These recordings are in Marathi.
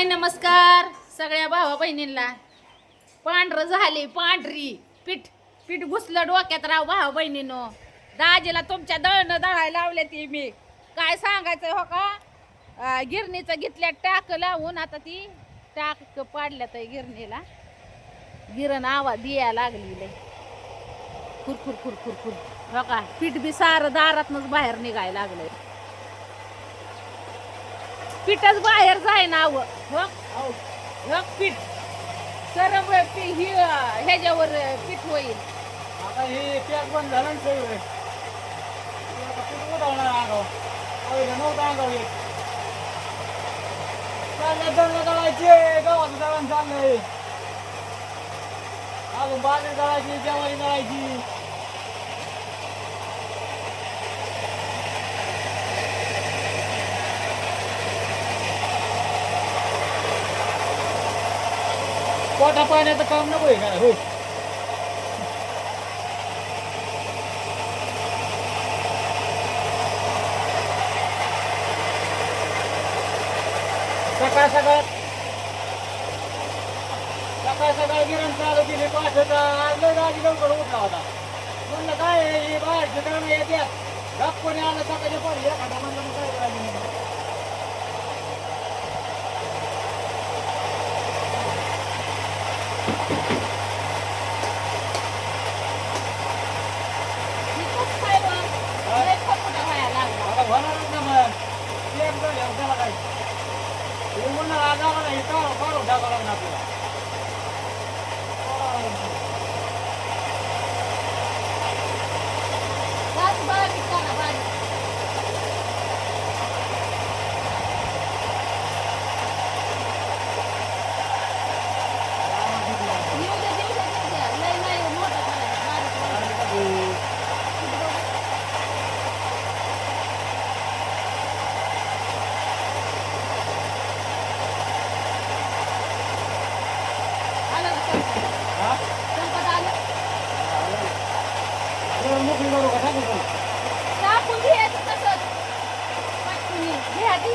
हाय नमस्कार सगळ्या भावा बहिणींना. पांढरं झाले पांढरी पीठ पीठ घुसलं डोक्यात राव भावा बहिणीनो. दाजीला तुमच्या दळणं दळायला लावले ती मी काय सांगायचं हो का. गिरणीचं घेतल्या टाक लावून आता ती टाक पाडल्यात गिरणीला. गिरण आवाज द्यायला लागली लय खुरखुर खुरखुर खुर हो का. पीठ बी सारं दारातनच बाहेर निघायला लागलंय. पीठच बाहेर जाय ना पीठ सरम ह्याच्यावर पीठ होईल. आता हे पॅक बंद झालं ना सगळं. आता पीठ उडवणार अंगावर. पहिलं नव्हतं अंगावर येत. चाललं दळणं दळायचे गावाचं दळण चाललंय. अजून बाजरी दळायची ज्वारी दळायची. पोटा पाण्याचं काम नको आहे का हो. सकाळ सकाळ गिरण चालू केली पाठचा. आज लय गाडी लवकर उठला होता. म्हणलं काय हे बाहेरचे दळणं येतात गप कोणी आलं सकाळच्या पडली एखादा म्हणलं मग काय करायचं. आता होणारच ना मग एक झाल्यावर त्याला काय हे म्हणून आज आम्हाला हे काढून टाकावं लागणार आपल्याला. मोकळी करू का टाकू पण टाकून घ्यायचं तसंच पटकन घ्या ती.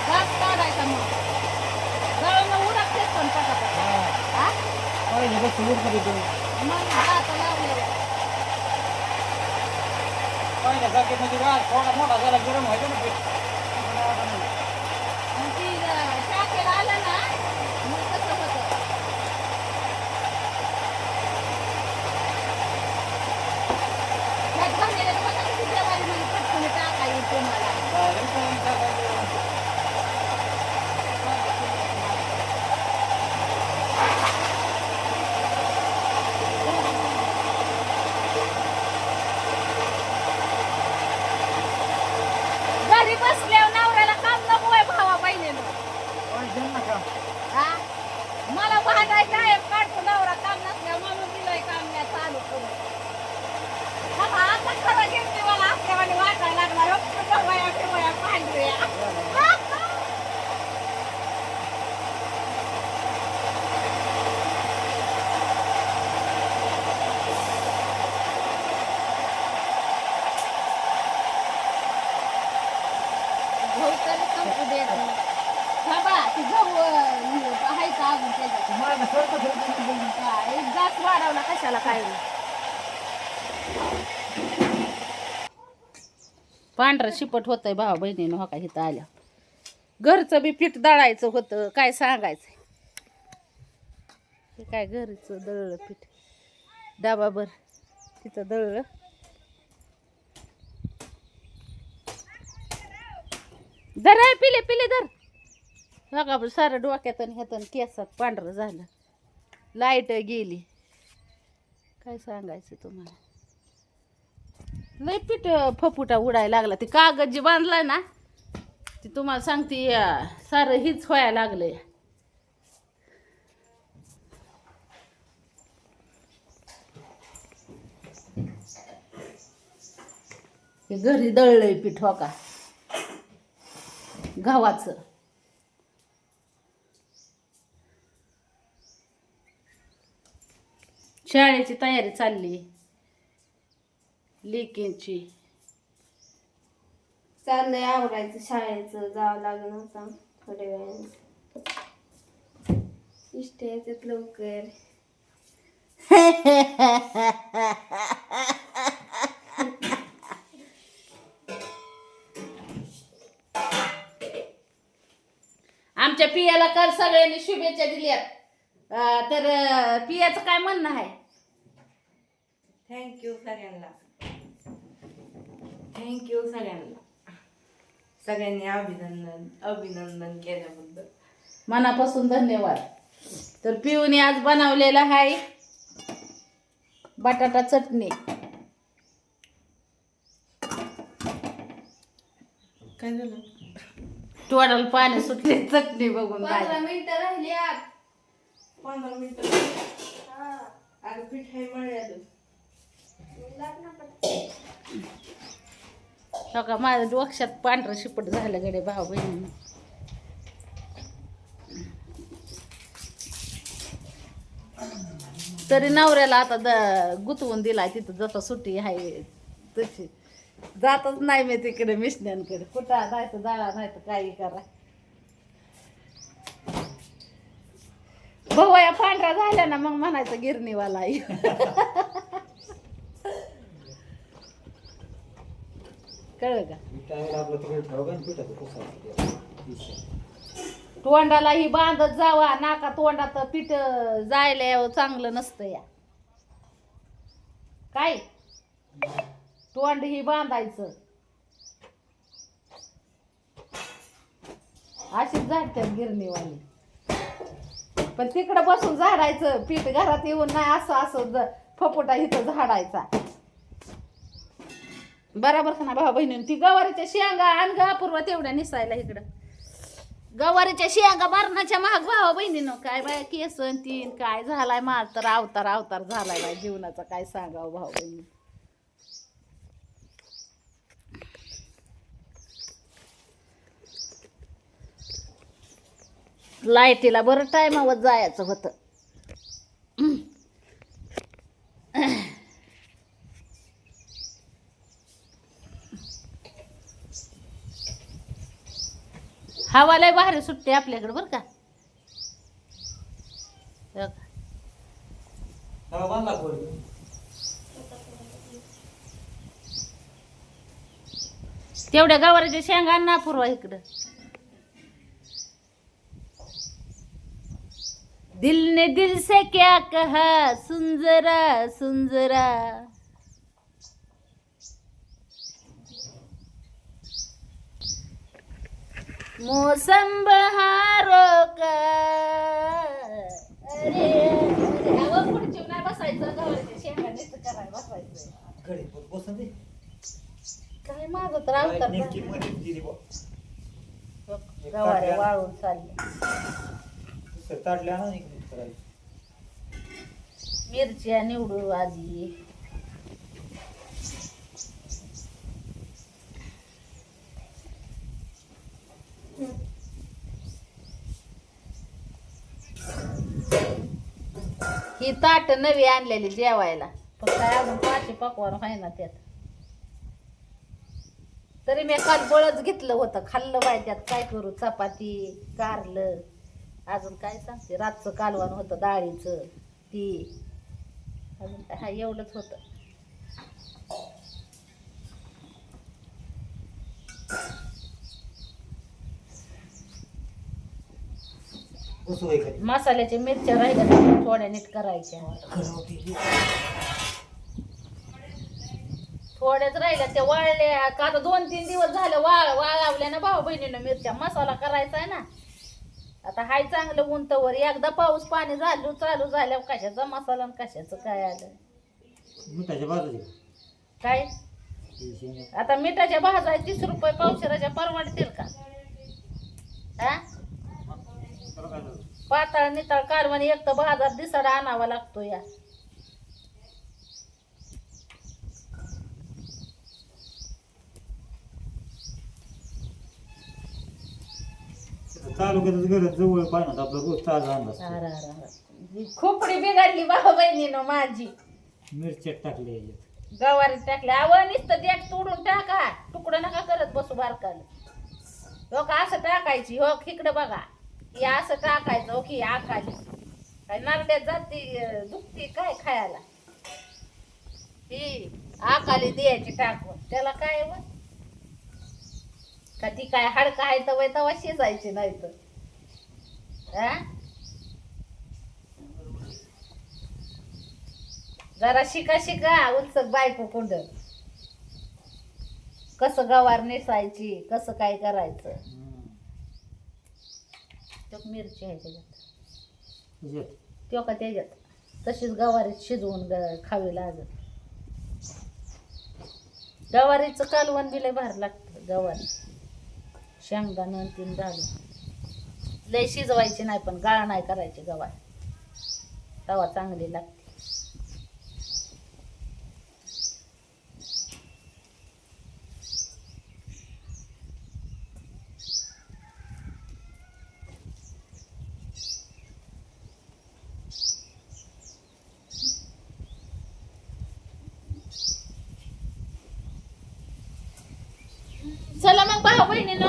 घास काढायचा मग गळून उडकते पण पटापट. पाहिजे बस सूट करीतो मग हात लावले पाहिल्यासारखे म्हणजे गास थोडा मोठा झाला गरम व्हायचं ना पीठ. आणि ती टाकेला आलं ना मग कसं होतं. त्यात भरलेलं बघा किती जेवारीमध्ये पटकन टाकायचं तुम्हाला. घरी बसल्यावर नवऱ्याला काम नको आहे भावा बहिणीनं. हा मला भांडायचं आहे काढतो नवरा काम नसल्यावर म्हणून दिलंय काम नाही चालू करून. आता खरं घेतली मला असल्यावानी वाटायला लागला वया फिरवया पांढऱ्या. गहू तरी संपू देत नाही. बाबा ती गहू आहे का अजून त्याच्यात. एक जास्त वाढवला कशाला काय. पांढरं शिपट होतंय भावा बहिणीनं हो का इथं आल्या. घरचं बी पीठ दळायचं होतं काय सांगायचं. हे काय घरचं दळलं पीठ डबाभर तिथं दळलं. धर आहे पिले पिले धर. बघा बरं सारं डोक्यातून ह्यातून केसात पांढरं झालं. लाईट गेली काय सांगायचं तुम्हाला. लय पीठ फपुटा उडायला लागला. ते कागद जे बांधलाय ना ते तुम्हाला सांगते सारं हीच व्हायला लागलंय. हे घरी दळलंय पीठ हो का गव्हाचं. शाळेची तयारी चालली लेकींची. चाललंय आवरायचं शाळेचं जावं लागलं होतं थोड्या वेळाने इष्ट यायच्यात लवकर आमच्या पियाला काल सगळ्यांनी शुभेच्छा दिल्यात. तर पियाचं काय म्हणणं आहे? थँक्यू सगळ्यांना. थँक्यू सगळ्यांना. सगळ्यांनी अभिनंदन केल्याबद्दल मनापासून धन्यवाद. तर पिऊने आज बनवलेला आहे बटाटा चटणी. काय झालं? तोंडाला पाणी सुटले चटणी बघून. 15 मिनिटं राहिली आज 15 मिनिटं. अगं पीठ आहे मळ्यात. का माझ्या डोक्यात पांढरं शिपट झालं गडे भाऊ बहिणी. तरी नवऱ्याला आता गुतवून दिलाय तिथं जसं सुट्टी आहे तशी. जातच नाही मी तिकडे मिशन्यांकडे. कुठं जायचं जाळा नाही तर काही करा. भवया पांढरा झाल्या ना मग म्हणायचं गिरणीवाला आहे. कळलं का? तोंडाला ही बांधत जावा. नाका तोंडात पीठ जायला चांगलं नसतं या. काय तोंड ही बांधायचं. अशीच झाडतात गिरणीवाली. पण तिकडं बसून झाडायचं पीठ. घरात येऊन नाही असं असं फपुटा इथं झाडायचा. बरोबर का ना भाऊ बहिणी? ती गवारीच्या शेंगा आण गा पूर्व तेवढ्या निसायला इकडं. गवारीच्या शेंगा मरणाच्या महाग भावा बहिणीनं. काय बाय केसन तीन काय झालाय माल तर अवतार झालाय बाय जीवनाचा. काय सांगावं भाऊ बहिणी. लाईटीला बरं टायमावर जायचं होतं. हवा लय भारी सुट्टी आपल्याकडे बरं का. तेवढ्या गवारीच्या शेंगा ना पुरवा इकडं. दिल ने दिल से क्या कहा सुन जरा सुन जरा. मौसम बहारों का. अरे हवा पुढची नाही बसायचं. गवारीच्या शेंगा नुसतं करायला बसायचं. काय माझं तर अवतार गवाऱ्या वाळून चालल्या. मिरच्या निवडू आधी. ही ताट नवी आणलेली जेवायला. पण काय अजून पाचशे पकवान आहे ना त्यात. तरी मी काल बळच घेतलं होतं. खाल्लं बाय त्यात. काय करू चपाती कारलं अजून काय सांगते. रातचं कालवण होतं डाळीचं ती. अजून काय हा एवढंच होतं. मसाल्याच्या मिरच्या राहिल्या थोड्या नीट करायच्या. थोड्याच राहिल्या त्या वाळल्या का. आता 2-3 दिवस झाले वाळवल्या ना भाऊ बहिणीनं मिरच्या. मसाला करायचा आहे ना आता. हाय चांगलं उंतवर. एकदा पाऊस पाणी झालं चालू झाल्यावर कशाचा मसाला आणि कशाचं काय आलं. काय आता मिठाच्या भाज्या 30 रुपये पावशेराच्या परवडतील का? हा पातळ नितळ कारवानी एक तर बाजार दिसाडा आणावा लागतो या. तालुक्यातच गरज जवळ पाण्यात आपलं रोज ताजा अंदाज. खोपडी बिघडली भाऊ बहिणीनं माझी. मिरच्या टाकले गवारी टाकल्या. अव नुसतं देठ तोडून टाका. तुकडं नका करत बसू बारकालं. हो का असं टाकायची, हो इकडं बघा, ही असं टाकायचं, हो की आकाली काय नारड्यात जाती दुखती काय खायला, ही आकाली द्यायची टाकून. त्याला काय व का ती काय हाडकं आहे तर तवा शिजायची नाही तर जरा शिका शिका उत्सुक बायको कुंड, कसं गवार नेसायची, कसं काय करायचं. तो मिरची आहे त्याच्यात, तो का त्याच्यात तशीच गवारीत शिजवून खावी लागत. गवारीचं कालवण बी लय भारी लागतं. गवारी शेंगदाणं तीन घालून लय शिजवायची नाही, पण गाळ नाही करायची गवार, तवा चांगली लागते. चला मग भाऊ बहिणीनं,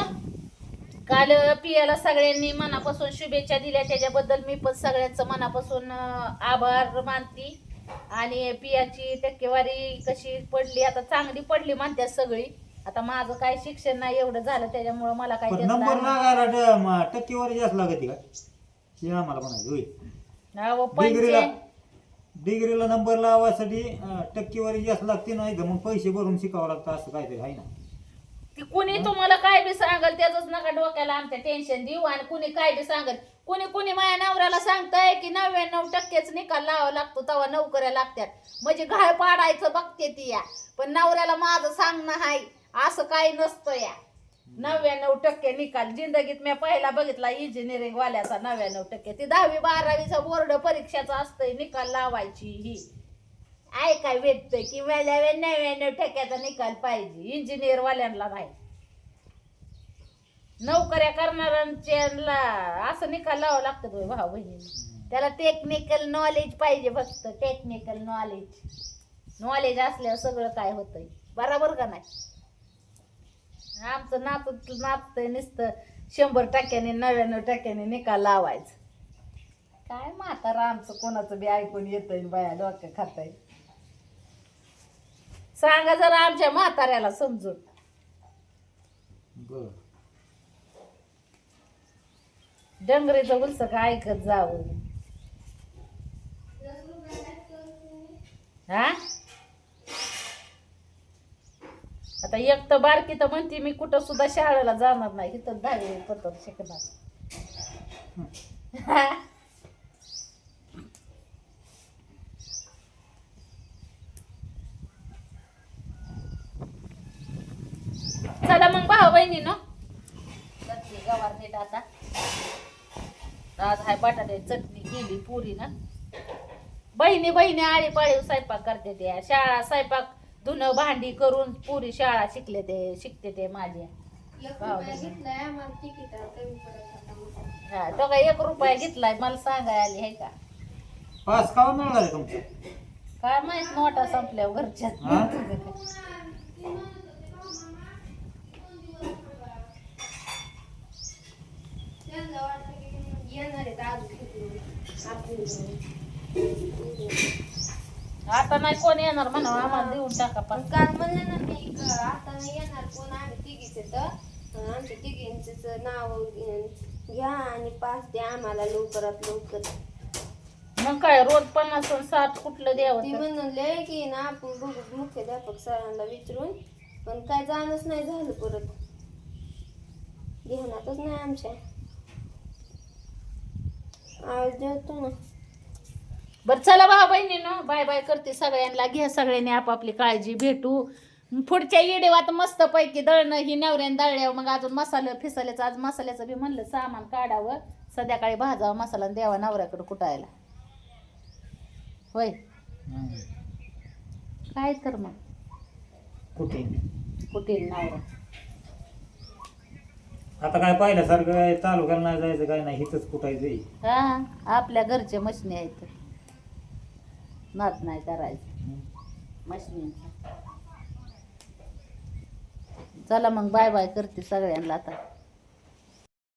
काल पियाला सगळ्यांनी मनापासून शुभेच्छा दिल्या, त्याच्याबद्दल मी पण सगळ्यांचं मनापासून आभार मानते. आणि पियाची टक्केवारी कशी पडली, आता चांगली पडली म्हणतात सगळी. आता माझं काय शिक्षण नाही एवढं झालं, त्याच्यामुळं मला काय नंबर लागायला टक्केवारी जास्त लागते का हे आम्हाला म्हणायचं. डिग्रीला नंबर लावायसाठी टक्केवारी जास्त लागते, नाही तर मग पैसे भरून शिकावं लागतं, असं काहीतरी आहे ना. ती कुणी तुम्हाला काय बी सांगल त्याच नका डोक्याला आमच्या टेन्शन देऊ. आणि कुणी काय बी सांगल, कुणी माझ्या नवऱ्याला सांगताय की 99% निकाल लावा लागतो तेव्हा नोकऱ्या लागतात, म्हणजे घाय पाडायचं बघते ती या. पण नवऱ्याला माझं सांगणं आहे असं काही नसतं या. 99% निकाल जिंदगीत मी पहिला बघितला इंजिनिअरिंग वाल्याचा 99%. ती 10वी 12वीचा बोर्ड परीक्षाचा असतंय निकाल लावायची. ही काय भेटतंय की मला 99% निकाल पाहिजे, इंजिनियर वाल्यांना नाही. नोकऱ्या करणाऱ्यांच्या असं निकाल लावावं लागतं भाऊ बहिणी. त्याला टेक्निकल नॉलेज पाहिजे, फक्त टेक्निकल नॉलेज असल्यावर सगळं काय होतंय. बरोबर का नाही. आमचं नाचतंय नुसतं 100% 99% निकाल लावायचं. काय म्हातारा आमचं कोणाचं बी ऐकून येतंय बाया डोक्या खाताय. सांगा जरा आमच्या म्हाताऱ्याला समजून. डंगरीचं उलसक ऐकत जावं. हा आता एक तर बारकी तर म्हणते मी कुठं सुद्धा शाळेला जाणार नाही, इथं 10वी पत्र शिकणार. चला मग भाऊ बहिणीनो, गवार नीट आता. आज हाय बटाटे चटणी केली पुरी ना. बहिणी आळीपाळीव स्वयंपाक करते त्या. शाळा स्वयंपाक धुणं भांडी करून पुरी शाळा शिकते ते माझ्या. हा तो काय 1 रुपया घेतलाय मला सांगाय आली आहे का. पास का मिळणार आहे तुमचं काय माहित, नोटा संपल्यावर घरच्या. आता नाही कोण येणार म्हणा, आम्हाला देऊन टाका. पण काल म्हणलं ना मी आता नाही येणार कोण, आम्ही तिघीच तर आमच्या तिघींच नाव घ्या आणि पास द्या आम्हाला लवकरात लवकर. मग काय रोज 50 आणि 60 कुठलं द्यावं. ती म्हणले की ना आपण बघू मुख्याध्यापक सरांना विचारून, पण काय जाणच नाही झालं परत, ध्यानातच नाही आमच्या. आवाज देतो ना. बरं चला भाऊ बहिणीनो, बाय बाय करते सगळ्यांना. घ्या सगळ्यांनी आपापली काळजी. भेटू पुढच्या येडेवात मस्त पैकी. दळणं ही नवऱ्याने दळल्यावर मग अजून मसाला फिसाल्याचं, आज मसाल्याचं बी म्हणलं सामान काढावं, संध्याकाळी भाजावं मसाला द्यावा नवऱ्याकडे कुटायला. होय काय तर मग कुठे नवरा. आता काय पाहिल्यासारखं तालुक्याला नाही जायचं, काय नाही, हिथंच कुठायचं. हा आपल्या घरचे मशनी आहेत, नाच नाही करायचं मशनींचा. चला मग बाय बाय करते सगळ्यांना आता.